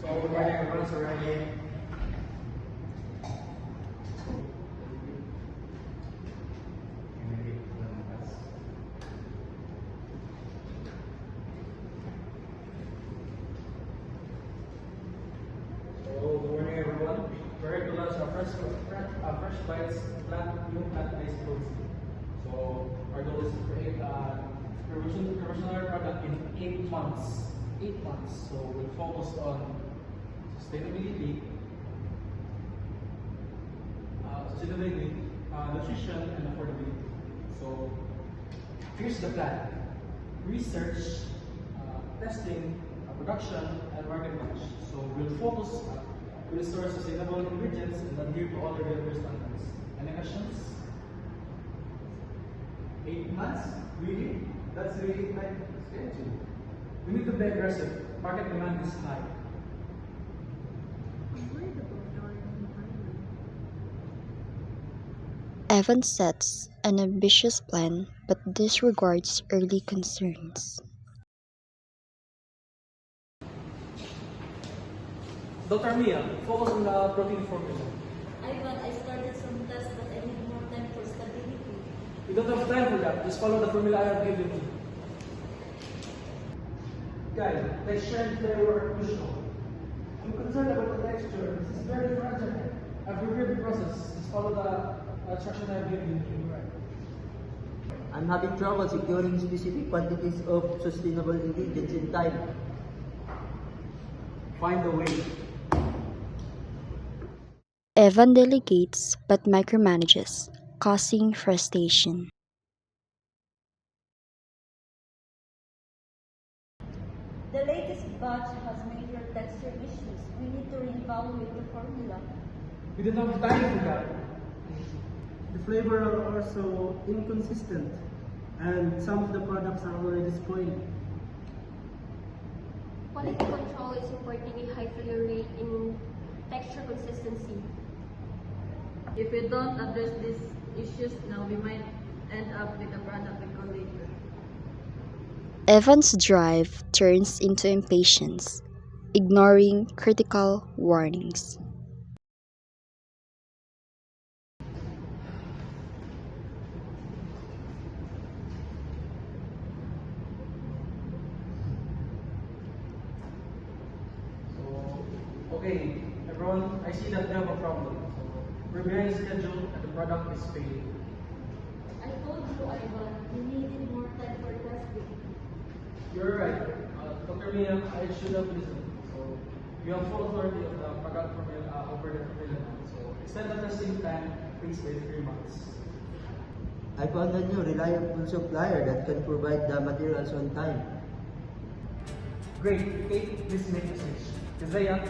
So good morning everyone, so we're ready. So good morning everyone. We're ready to launch our fresh bites new plant-based protein. So our goal is to create a revolutionary product in 8 months. 8 months. So we'll focus on sustainability, nutrition, and affordability. So here's the plan: research, testing, production, and market launch. So we'll focus to restore sustainable ingredients and adhere to all regulatory standards. Any questions? 8 months? Really? That's really tight schedule. We need to be aggressive. Market demand is high. Evan sets an ambitious plan but disregards early concerns. Dr. Mia, focus on the protein formula. Ivan, I started some tests, but I need more time for stability. You don't have time for that. Just follow the formula I have given you. Guys, texture and flavor are crucial. I'm concerned about the texture. This is very fragile. I've reviewed the process. Just follow the instruction I have given you. I'm having trouble securing specific quantities of sustainable ingredients in time. Find a way. Evan delegates but micromanages, causing frustration. The latest batch has major texture issues. We need to reevaluate the formula. We don't have time for that. The flavor are also inconsistent, and some of the products are already spoiled. Quality control is reporting a high failure rate in texture consistency. If we don't address these issues now, we might end up with a product we call later. Evan's drive turns into impatience, ignoring critical warnings. Okay, everyone, I see that we have a problem. So we're behind schedule and the product is failing. I told you, Ivan, we needed more time for testing. You're right. Dr. Mia, I should have listened. So you have full authority of the product formula over the formula now. So extend the testing time please by 3 months. I found a new reliable supplier that can provide the materials on time. Great, take this message. Isaiah,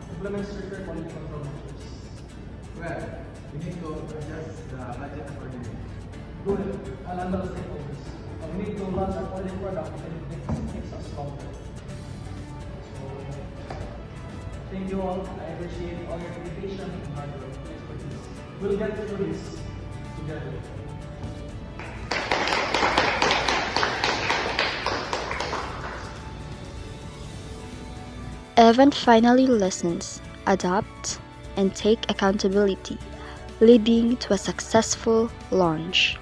implement stricter quality control measures. Well, we need to adjust the budget accordingly. Good, I'll handle the stakeholders. We need to launch a quality product and it takes us longer. So, thank you all. I appreciate all your dedication and hard work. We'll get through this together. Evan finally listens, adapts, and take accountability, leading to a successful launch.